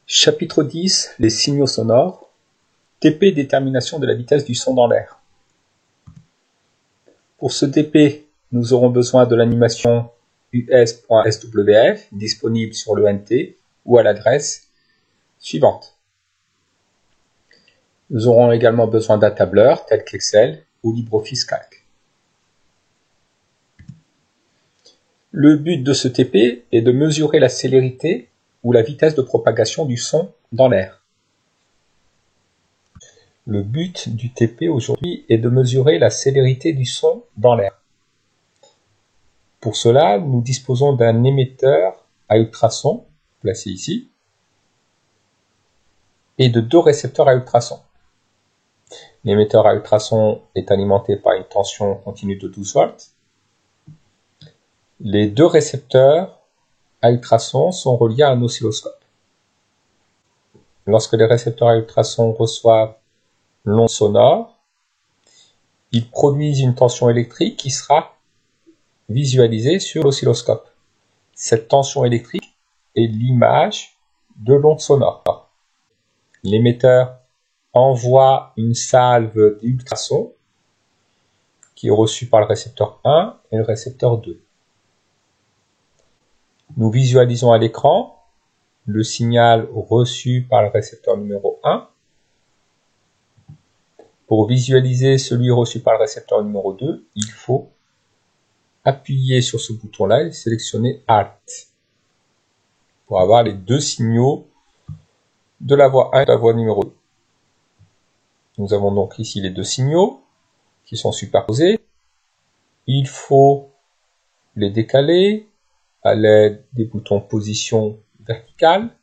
Chapitre 10 Les signaux sonores. TP détermination de la vitesse du son dans l'air. Pour ce TP, nous aurons besoin de l'animation us.swf disponible sur le NT ou à l'adresse suivante. Nous aurons également besoin d'un tableur tel qu'Excel ou LibreOffice Calc. Le but de ce TP est de mesurer la célérité ou la vitesse de propagation du son dans l'air. Le but du TP aujourd'hui est de mesurer la célérité du son dans l'air. Pour cela, nous disposons d'un émetteur à ultrasons, placé ici, et de deux récepteurs à ultrasons. L'émetteur à ultrasons est alimenté par une tension continue de 12 volts. Les deux récepteurs à ultrasons sont reliés à un oscilloscope. Lorsque les récepteurs à ultrasons reçoivent l'onde sonore, ils produisent une tension électrique qui sera visualisée sur l'oscilloscope. Cette tension électrique est l'image de l'onde sonore. L'émetteur envoie une salve d'ultrasons qui est reçue par le récepteur 1 et le récepteur 2. Nous visualisons à l'écran le signal reçu par le récepteur numéro 1. Pour visualiser celui reçu par le récepteur numéro 2, il faut appuyer sur ce bouton-là et sélectionner Alt pour avoir les deux signaux de la voie 1 et de la voie numéro 2. Nous avons donc ici les deux signaux qui sont superposés. Il faut les décaler à l'aide des boutons position verticale.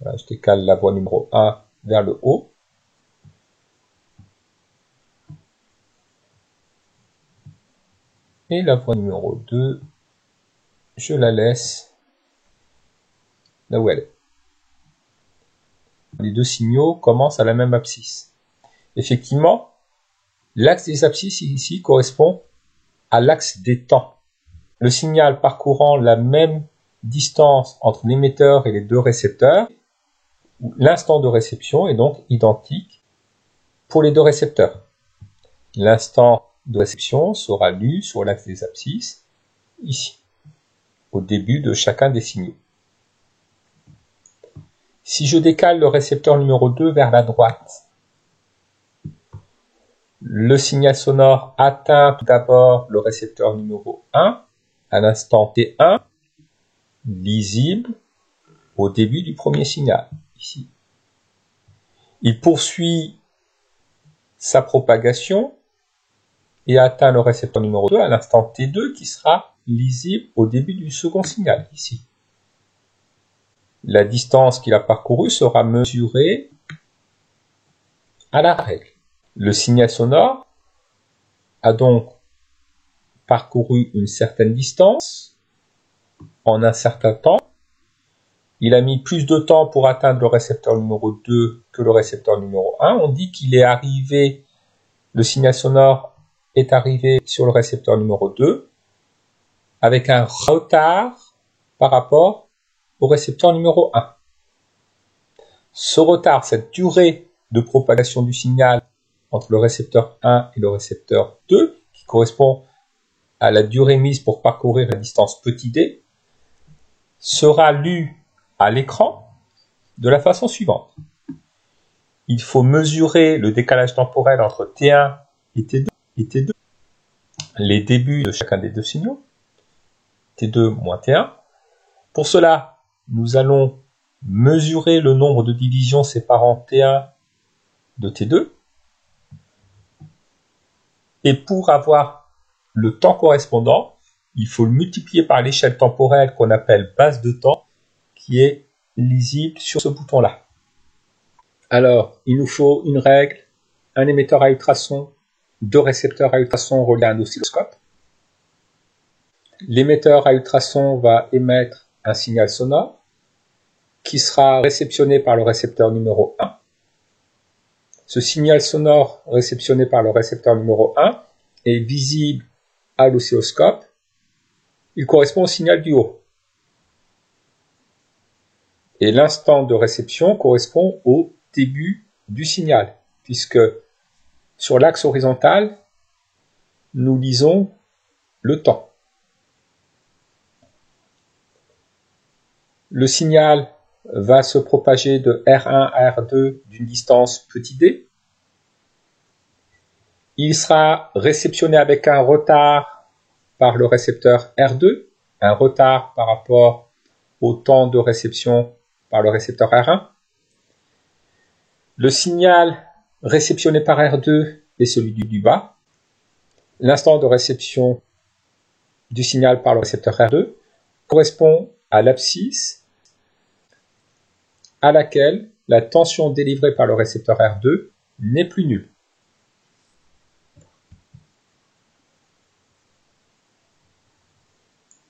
Voilà, je décale la voie numéro 1 vers le haut. Et la voie numéro 2, je la laisse là où elle est. Les deux signaux commencent à la même abscisse. Effectivement, l'axe des abscisses ici correspond à l'axe des temps. Le signal parcourant la même distance entre l'émetteur et les deux récepteurs, l'instant de réception est donc identique pour les deux récepteurs. L'instant de réception sera lu sur l'axe des abscisses, ici, au début de chacun des signaux. Si je décale le récepteur numéro 2 vers la droite, le signal sonore atteint tout d'abord le récepteur numéro 1 à l'instant T1, lisible au début du premier signal, ici. Il poursuit sa propagation et atteint le récepteur numéro 2 à l'instant T2 qui sera lisible au début du second signal, ici. La distance qu'il a parcourue sera mesurée à la règle. Le signal sonore a donc parcouru une certaine distance en un certain temps. Il a mis plus de temps pour atteindre le récepteur numéro 2 que le récepteur numéro 1. On dit qu'il est arrivé, le signal sonore est arrivé sur le récepteur numéro 2 avec un retard par rapport au récepteur numéro 1. Ce retard, cette durée de propagation du signal entre le récepteur 1 et le récepteur 2, qui correspond à la durée mise pour parcourir la distance petit d, sera lu à l'écran de la façon suivante. Il faut mesurer le décalage temporel entre T1 et T2, les débuts de chacun des deux signaux, T2 moins T1. Pour cela, nous allons mesurer le nombre de divisions séparant T1 de T2. Et pour avoir le temps correspondant, il faut le multiplier par l'échelle temporelle qu'on appelle base de temps, qui est lisible sur ce bouton-là. Alors, il nous faut une règle, un émetteur à ultrasons, deux récepteurs à ultrasons reliés à un oscilloscope. L'émetteur à ultrasons va émettre un signal sonore qui sera réceptionné par le récepteur numéro 1. Ce signal sonore réceptionné par le récepteur numéro 1 est visible à l'oscilloscope. Il correspond au signal du haut. Et l'instant de réception correspond au début du signal, puisque sur l'axe horizontal, nous lisons le temps. Le signal va se propager de R1 à R2 d'une distance petit d. Il sera réceptionné avec un retard par le récepteur R2, un retard par rapport au temps de réception par le récepteur R1. Le signal réceptionné par R2 est celui du bas. L'instant de réception du signal par le récepteur R2 correspond à l'abscisse à laquelle la tension délivrée par le récepteur R2 n'est plus nulle.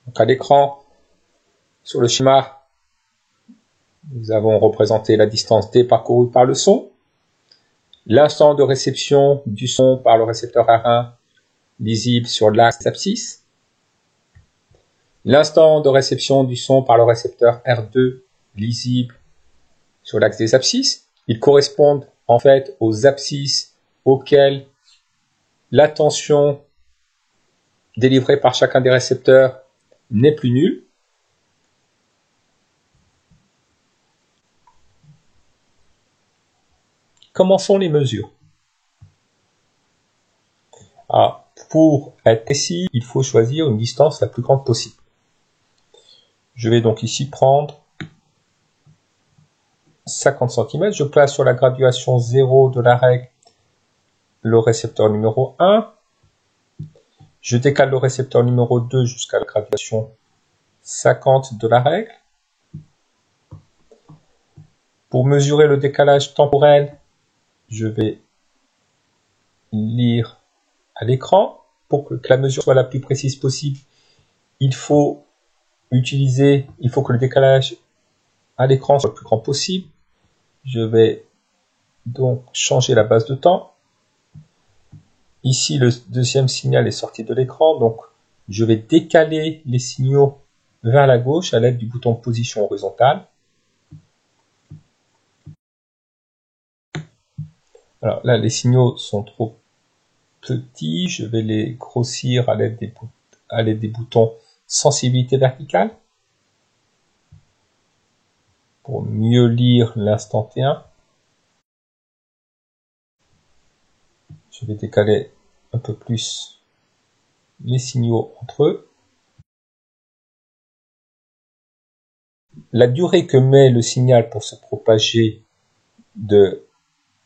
Donc à l'écran, sur le schéma, nous avons représenté la distance D parcourue par le son, l'instant de réception du son par le récepteur R1 lisible sur l'axe abscisse, l'instant de réception du son par le récepteur R2 lisible sur l'axe des abscisses. Ils correspondent en fait aux abscisses auxquelles la tension délivrée par chacun des récepteurs n'est plus nulle. Commençons les mesures. Pour être précis, il faut choisir une distance la plus grande possible. Je vais donc ici prendre 50 cm. Je place sur la graduation 0 de la règle le récepteur numéro 1. Je décale le récepteur numéro 2 jusqu'à la graduation 50 de la règle. Pour mesurer le décalage temporel, je vais lire à l'écran. Pour que la mesure soit la plus précise possible, il faut que le décalage à l'écran soit le plus grand possible. Je vais donc changer la base de temps. Ici, le deuxième signal est sorti de l'écran, donc je vais décaler les signaux vers la gauche à l'aide du bouton position horizontale. Alors là, les signaux sont trop petits, je vais les grossir à l'aide des boutons sensibilité verticale pour mieux lire l'instant T1. Je vais décaler un peu plus les signaux entre eux. La durée que met le signal pour se propager de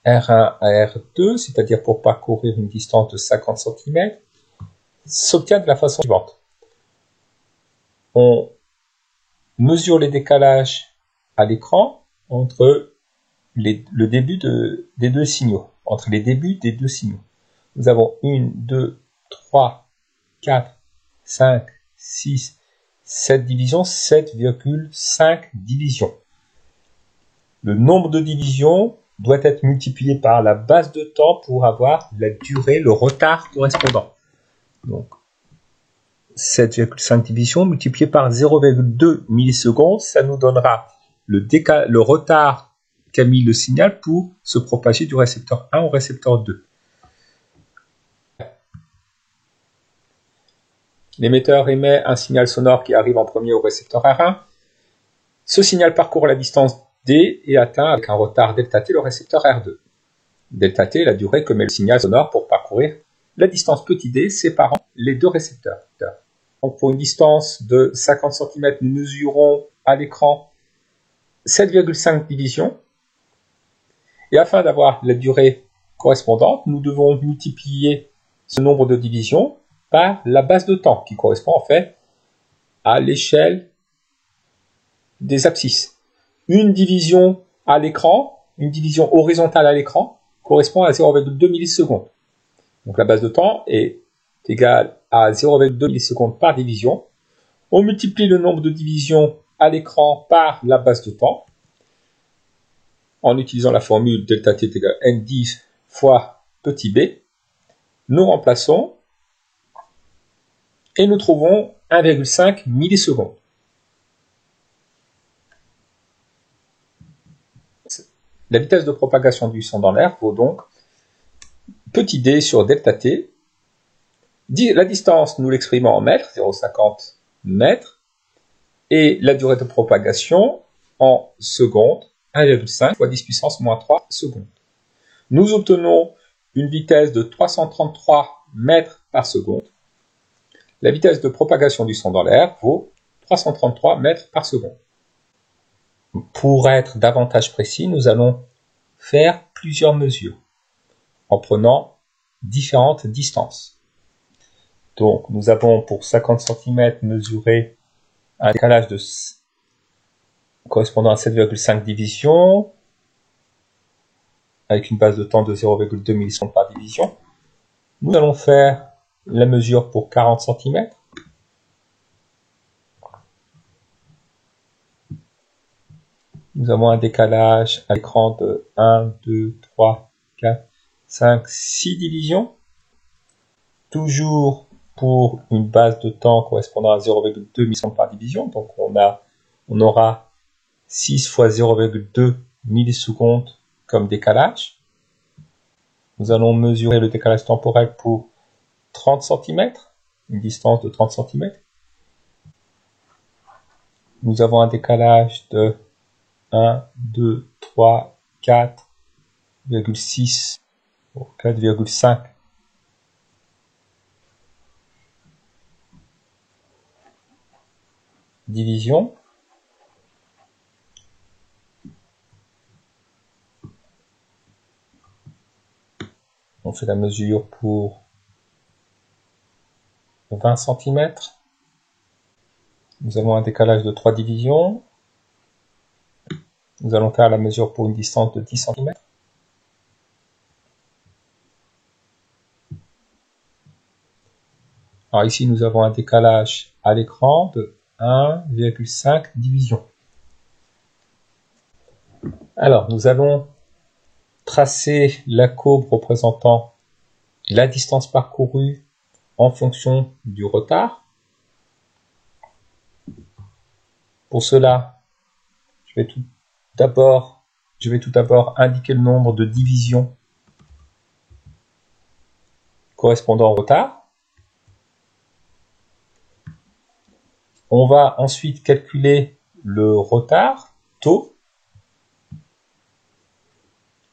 R1 à R2, c'est-à-dire pour parcourir une distance de 50 cm, s'obtient de la façon suivante. On mesure les décalages à l'écran entre le début des deux signaux, entre les débuts des deux signaux. Nous avons 1, 2, 3, 4, 5, 6, 7 divisions, 7,5 divisions. Le nombre de divisions doit être multiplié par la base de temps pour avoir la durée, le retard correspondant. Donc, 7,5 divisions multiplié par 0,2 millisecondes, ça nous donnera le retard qu'a mis le signal pour se propager du récepteur 1 au récepteur 2. L'émetteur émet un signal sonore qui arrive en premier au récepteur R1. Ce signal parcourt la distance D et atteint avec un retard ΔT le récepteur R2. ΔT est la durée que met le signal sonore pour parcourir la distance petit d séparant les deux récepteurs. Donc pour une distance de 50 cm, nous mesurons à l'écran 7,5 divisions. Et afin d'avoir la durée correspondante, nous devons multiplier ce nombre de divisions par la base de temps, qui correspond en fait à l'échelle des abscisses. Une division à l'écran, une division horizontale à l'écran, correspond à 0,2 millisecondes. Donc la base de temps est égale à 0,2 millisecondes par division. On multiplie le nombre de divisions à l'écran par la base de temps, en utilisant la formule ΔT est égal à n10 fois petit b. Nous remplaçons et nous trouvons 1,5 millisecondes. La vitesse de propagation du son dans l'air vaut donc petit d sur delta t. La distance, nous l'exprimons en mètres, 0,50 mètres, et la durée de propagation en secondes, 1,5 fois 10 puissance moins 3 secondes. Nous obtenons une vitesse de 333 mètres par seconde. La vitesse de propagation du son dans l'air vaut 333 mètres par seconde. Pour être davantage précis, nous allons faire plusieurs mesures en prenant différentes distances. Donc, nous avons pour 50 cm mesuré un décalage correspondant à 7,5 divisions, avec une base de temps de 0,2 millisecondes par division. Nous allons faire la mesure pour 40 cm. Nous avons un décalage à l'écran de 1, 2, 3, 4, 5, 6 divisions. Toujours pour une base de temps correspondant à 0,2 millisecondes par division. Donc on aura 6 fois 0,2 millisecondes comme décalage. Nous allons mesurer le décalage temporel pour 30 cm, une distance de 30 cm. Nous avons un décalage de 1, 2, 3, 4,6, 4,5 divisions. On fait la mesure pour 20 cm. Nous avons un décalage de 3 divisions. Nous allons faire la mesure pour une distance de 10 cm. Alors ici, nous avons un décalage à l'écran de 1,5 division. Alors, nous allons tracer la courbe représentant la distance parcourue en fonction du retard. Pour cela, je vais tout d'abord indiquer le nombre de divisions correspondant au retard. On va ensuite calculer le retard, taux,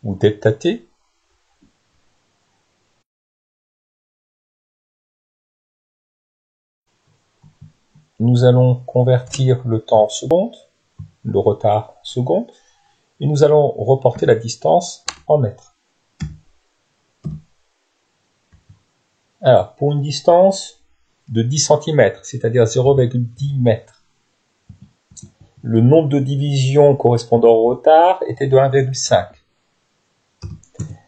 ou delta t. Nous allons convertir le temps en secondes, le retard en secondes, et nous allons reporter la distance en mètres. Alors, pour une distance de 10 cm, c'est-à-dire 0,10 mètres, le nombre de divisions correspondant au retard était de 1,5.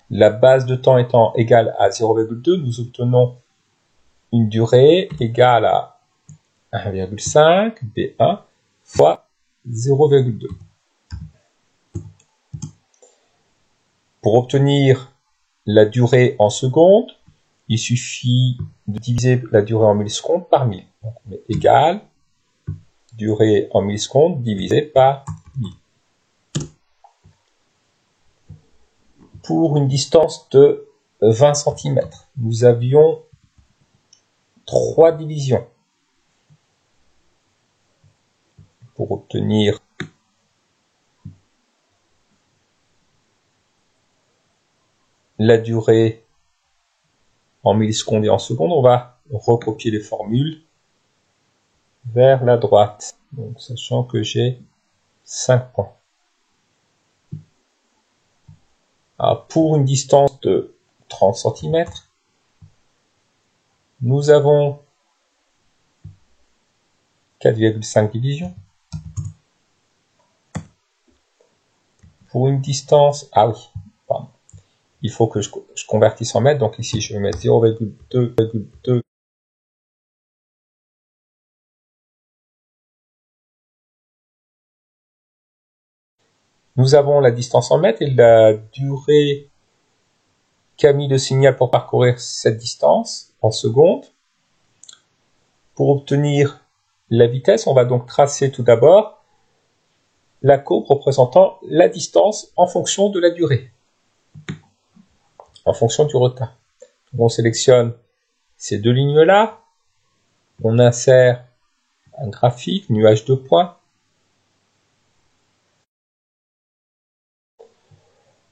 La base de temps étant égale à 0,2, nous obtenons une durée égale à 1,5 B1 fois 0,2. Pour obtenir la durée en secondes, il suffit de diviser la durée en millisecondes par 1000. Donc on met égal durée en millisecondes divisé par 1000. Pour une distance de 20 cm, nous avions 3 divisions. Pour obtenir la durée en millisecondes et en secondes, on va recopier les formules vers la droite. Donc, sachant que j'ai 5 points. Alors, pour une distance de 30 cm, nous avons 4,5 divisions. Pour une distance, il faut que je convertisse en mètres, donc ici je vais mettre 0,2,2. Nous avons la distance en mètres et la durée qu'a mis le signal pour parcourir cette distance en secondes. Pour obtenir la vitesse, on va donc tracer tout d'abord la courbe représentant la distance en fonction de la durée, en fonction du retard. Donc on sélectionne ces deux lignes-là, on insère un graphique, nuage de points.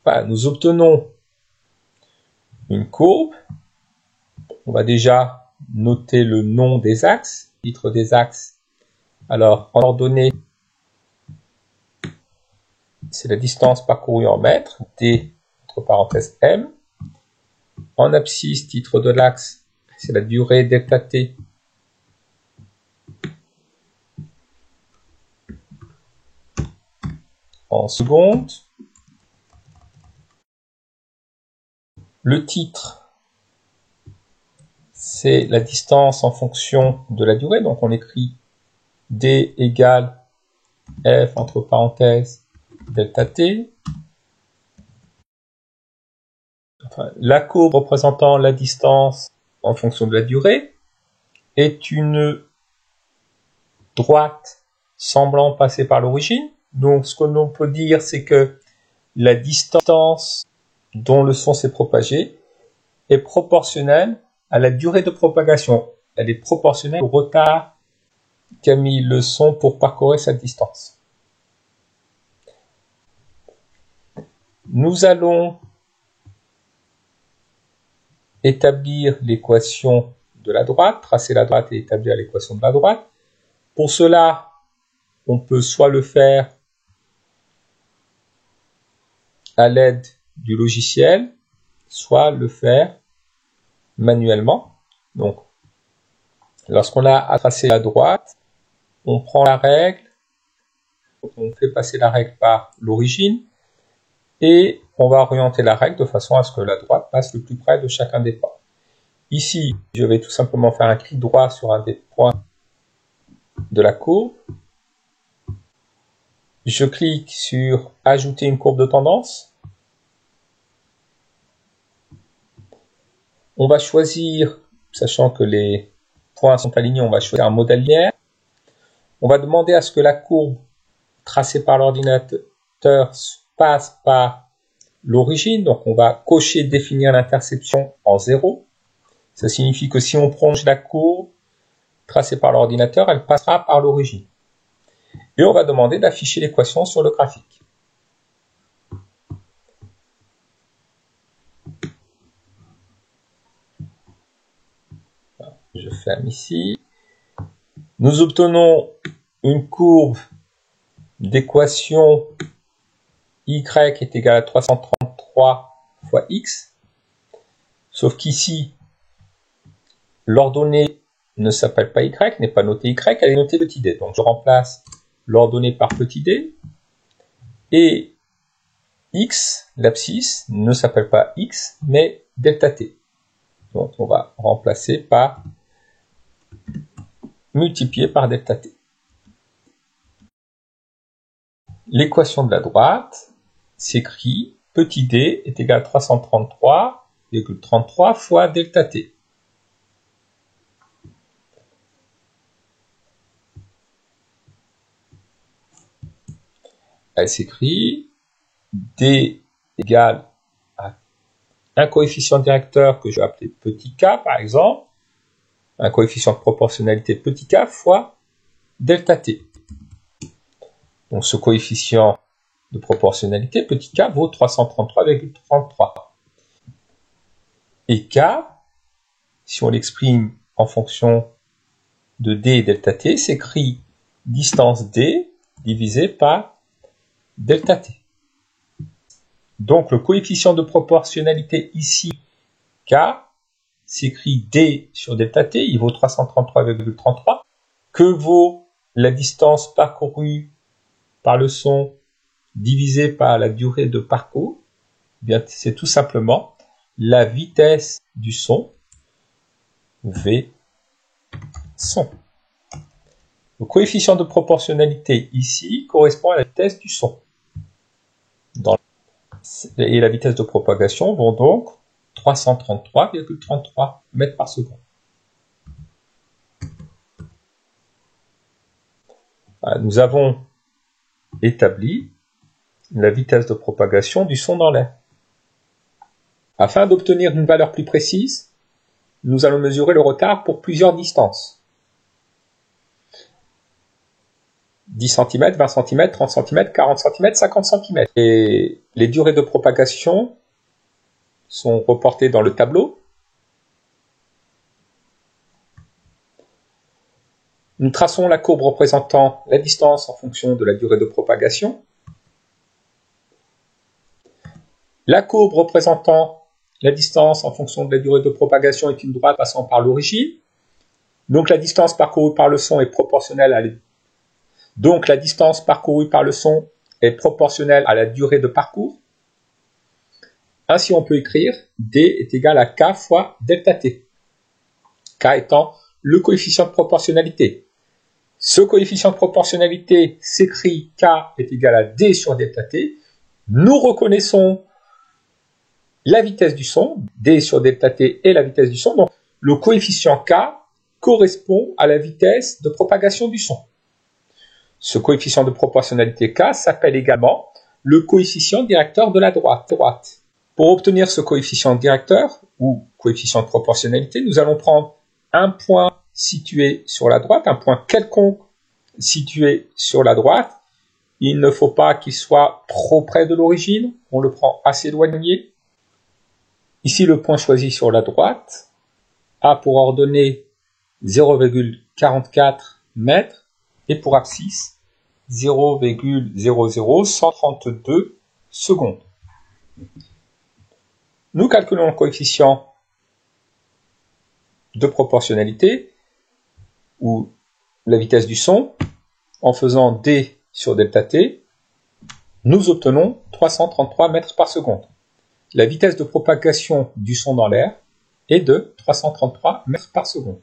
Voilà, nous obtenons une courbe. On va déjà noter le nom des axes, titre des axes. Alors, en ordonnée, c'est la distance parcourue en mètres, D, entre parenthèses M. En abscisse, titre de l'axe, c'est la durée delta T. En seconde, le titre, c'est la distance en fonction de la durée. Donc on écrit D égale F entre parenthèses delta T. Enfin, la courbe représentant la distance en fonction de la durée est une droite semblant passer par l'origine. Donc ce que l'on peut dire, c'est que la distance dont le son s'est propagé est proportionnelle à la durée de propagation. Elle est proportionnelle au retard qu'a mis le son pour parcourir cette distance. Nous allons établir l'équation de la droite, tracer la droite et établir l'équation de la droite. Pour cela, on peut soit le faire à l'aide du logiciel, soit le faire manuellement. Donc, lorsqu'on a à tracer la droite, on prend la règle, on fait passer la règle par l'origine, et on va orienter la règle de façon à ce que la droite passe le plus près de chacun des points. Ici, je vais tout simplement faire un clic droit sur un des points de la courbe. Je clique sur « Ajouter une courbe de tendance ». On va choisir, sachant que les points sont alignés, on va choisir un modèle linéaire. On va demander à ce que la courbe tracée par l'ordinateur passe par l'origine. Donc on va cocher « Définir l'interception » en 0. Ça signifie que si on prolonge la courbe tracée par l'ordinateur, elle passera par l'origine. Et on va demander d'afficher l'équation sur le graphique. Je ferme ici. Nous obtenons une courbe d'équation y est égal à 333 fois x. Sauf qu'ici, l'ordonnée ne s'appelle pas y, n'est pas notée y, elle est notée petit d. Donc je remplace l'ordonnée par petit d. Et x, l'abscisse, ne s'appelle pas x, mais delta t. Donc on va remplacer par multiplié par delta t. L'équation de la droite s'écrit petit d est égal à 333,33 fois delta t. Elle s'écrit d égale à un coefficient directeur que je vais appeler petit k par exemple, un coefficient de proportionnalité petit k fois delta t. Donc ce coefficient de proportionnalité petit k vaut 333,33. Et k, si on l'exprime en fonction de d et delta t, s'écrit distance d divisé par delta t. Donc le coefficient de proportionnalité ici, k, s'écrit d sur delta t, il vaut 333,33. Que vaut la distance parcourue par le son divisé par la durée de parcours? Bien, c'est tout simplement la vitesse du son, v son. Le coefficient de proportionnalité ici correspond à la vitesse du son. Et la vitesse de propagation vont donc 333,33 mètres par seconde. Nous avons établit la vitesse de propagation du son dans l'air. Afin d'obtenir une valeur plus précise, nous allons mesurer le retard pour plusieurs distances. 10 cm, 20 cm, 30 cm, 40 cm, 50 cm. Et les durées de propagation sont reportées dans le tableau. Nous traçons la courbe représentant la distance en fonction de la durée de propagation. La courbe représentant la distance en fonction de la durée de propagation est une droite passant par l'origine. Donc la distance parcourue par le son est proportionnelle à la durée de parcours. Ainsi, on peut écrire D est égal à K fois delta T. K étant le coefficient de proportionnalité. Ce coefficient de proportionnalité s'écrit K est égal à D sur delta T. Nous reconnaissons la vitesse du son, D sur delta T est la vitesse du son. Donc, le coefficient K correspond à la vitesse de propagation du son. Ce coefficient de proportionnalité K s'appelle également le coefficient directeur de la droite. Pour obtenir ce coefficient directeur, ou coefficient de proportionnalité, nous allons prendre un point situé sur la droite, un point quelconque situé sur la droite. Il ne faut pas qu'il soit trop près de l'origine, on le prend assez éloigné. Ici, le point choisi sur la droite a pour ordonnée 0,44 mètres et pour abscisse 0,00132 secondes. Nous calculons le coefficient de proportionnalité ou la vitesse du son en faisant D sur delta T. Nous obtenons 333 mètres par seconde. La vitesse de propagation du son dans l'air est de 333 mètres par seconde.